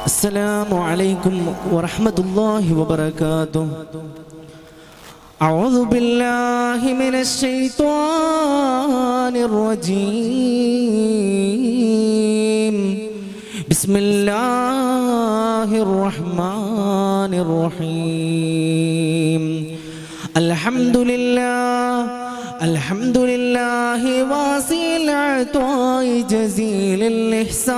السلام عليكم ورحمة الله وبركاته. أعوذ بالله من الشيطان الرجيم. بسم الله الرحمن الرحيم. الحمد لله واسع العطاء جزيل الإحسان،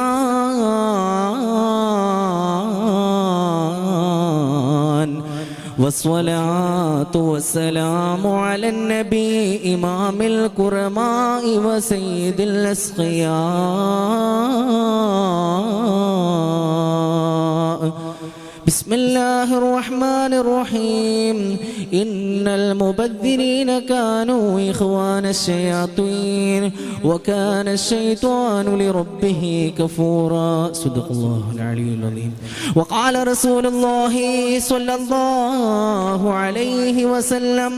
والصلاة والسلام على النبي إمام الكرماء وسيد الأسقياء. بسم الله الرحمن الرحيم. إن المبذرين كانوا إخوان الشياطين وكان الشيطان لربه كفورا. صدق الله العلي العظيم. وقال رسول الله صلى الله عليه وسلم: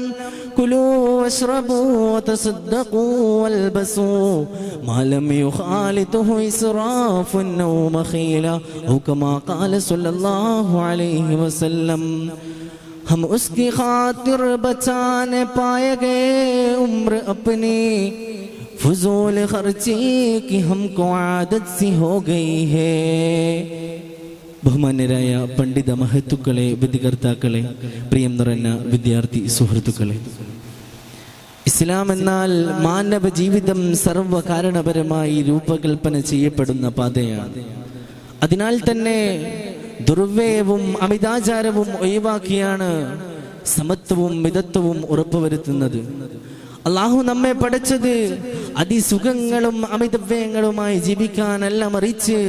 كلوا واشربوا وتصدقوا والبسوا ما لم يخالطه إسراف أو مخيلة، أو كما قال صلى الله عليه وسلم. हम उसकी खातिर बचाने पाए गए उम्र अपनी, फजूल खर्ची की हमको आदत सी हो गई है. ബഹുമാന്യരായ പണ്ഡിത മഹത്തുക്കളെ, വിധികർത്താക്കളെ, പ്രിയം നിറഞ്ഞ വിദ്യാർത്ഥി സുഹൃത്തുക്കളെ, ഇസ്ലാം എന്നാൽ മാനവ ജീവിതം സർവകാരണപരമായി രൂപകൽപ്പന ചെയ്യപ്പെടുന്ന പാതയാണ്. അതിനാൽ തന്നെ ദുർവ്യയവും അമിതാചാരവും ഒഴിവാക്കിയാണ് സമത്വവും മിതത്വവും ഉറപ്പുവരുത്തുന്നത്. അള്ളാഹു നമ്മെ പഠിച്ചത് അതിസുഖങ്ങളും അമിതവ്യയങ്ങളുമായി ജീവിക്കാനല്ല, മറിച്ച്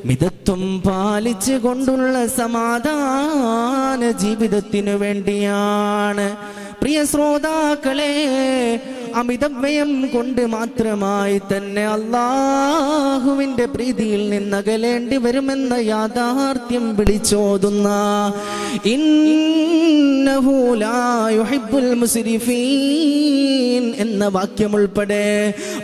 മിതത്വം പാലിച്ചു കൊണ്ടുള്ള സമാധാന ജീവിതത്തിനു വേണ്ടിയാണ്. പ്രിയ ശ്രോതാക്കളെ, അമിതവ്യയം കൊണ്ട് മാത്രമായി തന്നെ അല്ലാഹുവിന്റെ പ്രീതിയിൽ നിന്നകലേണ്ടി വരുമെന്ന യാഥാർത്ഥ്യം വിളിച്ചോതുന്ന ഇന്നഹു ലാ യുഹിബ്ബുൽ മുസ്രിഫീൻ എന്ന വാക്യം ഉൾപ്പെടെ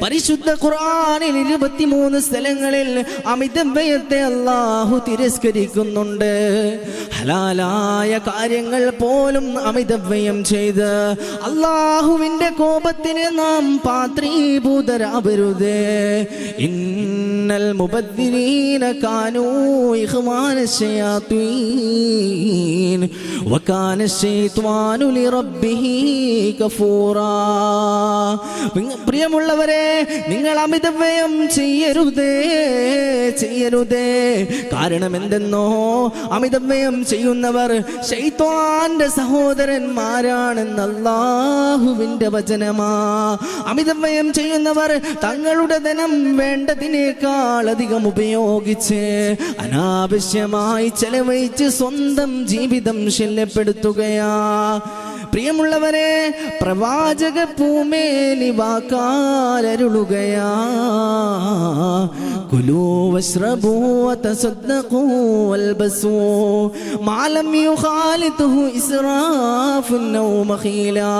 പരിശുദ്ധ ഖുർആനിൽ 23 സ്ഥലങ്ങളിൽ അമിതവ്യയത്തെ അല്ലാഹു തിരസ്കരിക്കുന്നുണ്ട്. ഹലാലായ കാര്യങ്ങൾ പോലും അമിതവ്യയം ചെയ്ത് അല്ലാഹുവിന്റെ കോപത്തിന് നാം പാത്രീഭൂതരാവരുതേ. ഇന്നൽ മുബദ്ദിരീന കാനൂ ഇഖ്വാന ശയാത്വീൻ വകാന ശൈത്വാനു ലിറബ്ബിഹി കഫൂറാ. പ്രിയമുള്ളവരെ, നിങ്ങൾ അമിതവ്യയം ചെയ്യരുതേ. കാരണം എന്തെന്നോ, അമിതവ്യയം ചെയ്യുന്നവർ ശൈത്വാന്റെ സഹോദരന്മാരാണെന്ന് അല്ലാഹുവിന്റെ വചനമാ. അമിതവ്യയം ചെയ്യുന്നവർ തങ്ങളുടെ ധനം വേണ്ടതിനേക്കാൾ അധികം ഉപയോഗിച്ച് അനാവശ്യമായി ചെലവഴിച്ച് സ്വന്തം ജീവിതം ശല്യപ്പെടുത്തുകയാ. പ്രിയമുള്ളവരെ, പ്രവാചക പൂമേനി വാക്കാലരുളുകയാ: കുലൂ വശ്റബൂ വതസദ്ദഖൂ വൽബസൂ മാ ലം യുഖാലിതുഹു ഇസ്റാഫുൻ ഔ മഖീലാ.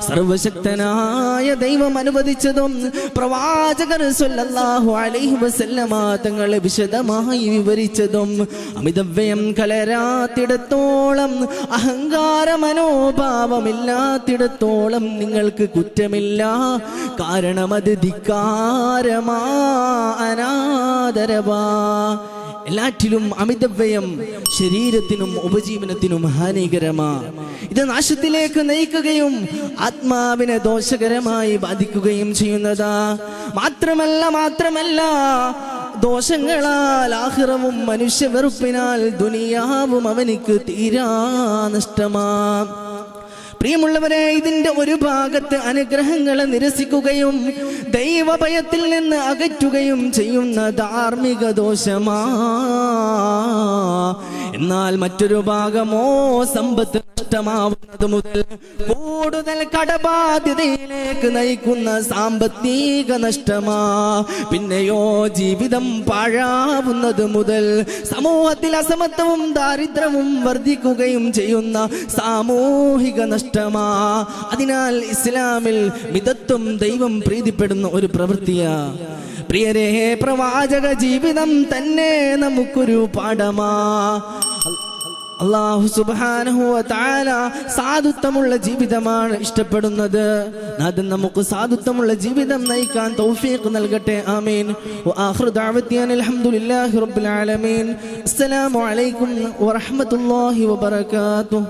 സർവശക്തനായ ദൈവം അനുവദിച്ചതും പ്രവാചകർ സ്വല്ലല്ലാഹു അലൈഹി വസല്ലമ തങ്ങൾ വിശദമായി വിവരിച്ചതും അമിതവ്യയം കലരാത്തിടത്തോളം, അഹങ്കാര മനോഭാവമില്ലാത്തിടത്തോളം നിങ്ങൾക്ക് കുറ്റമില്ല. കാരണം അത് ധിക്കാരമാ, അനാദരവാ. എല്ലാറ്റിലും അമിതവ്യയം ശരീരത്തിനും ഉപജീവനത്തിനും ഹാനികരമാ. ഇത് നാശത്തിലേക്ക് നയിക്കുകയും ആത്മാവിനെ ദോഷകരമായി ബാധിക്കുകയും ചെയ്യുന്നതാ. മാത്രമല്ല ദോഷങ്ങളാൽ ആഖിറവും മനുഷ്യ വെറുപ്പിനാൽ ദുനിയാവും അവനിക്ക് തീരാ നഷ്ടമാ. പ്രിയമുള്ളവരെ, ഇതിന്റെ ഒരു ഭാഗത്ത് അനുഗ്രഹങ്ങളെ നിരസിക്കുകയും ദൈവഭയത്തിൽ നിന്ന് അകറ്റുകയും ചെയ്യുന്ന ധാർമ്മിക ദോഷമാ. എന്നാൽ മറ്റൊരു ഭാഗമോ സമ്പത്ത് നഷ്ടമാവുന്നത് മുതൽ കൂടുതൽ കടബാധ്യതയിലേക്ക് നയിക്കുന്ന സാമ്പത്തിക നഷ്ടമാ. പിന്നെയോ ജീവിതം പാഴാവുന്നത് മുതൽ സമൂഹത്തിൽ അസമത്വവും ദാരിദ്ര്യവും വർദ്ധിക്കുകയും ചെയ്യുന്ന സാമൂഹിക നഷ്ടമാ. അതിനാൽ ഇസ്ലാമിൽ മിതത്വം ദൈവം പ്രീതിപ്പെടുന്ന ഒരു പ്രവൃത്തിയാ. പ്രിയരേ, പ്രവാചക ജീവിതം തന്നെ നമുക്കൊരു പാഠമാ. അല്ലാഹു സുബ്ഹാനഹു വ തആല സാധുത്വമുള്ള ജീവിതമാണ് ഇഷ്ടപ്പെടുന്നത്. നാഥൻ നമുക്ക് സാധുത്വമുള്ള ജീവിതം നയിക്കാൻ തൗഫീഖ് നൽകട്ടെ. ആമീൻ. വആഖിറു ദഅവതി അൽഹംദുലില്ലാഹി റബ്ബിൽ ആലമീൻ. അസ്സലാമു അലൈക്കും വറഹ്മത്തുള്ളാഹി വബറകാതുഹു.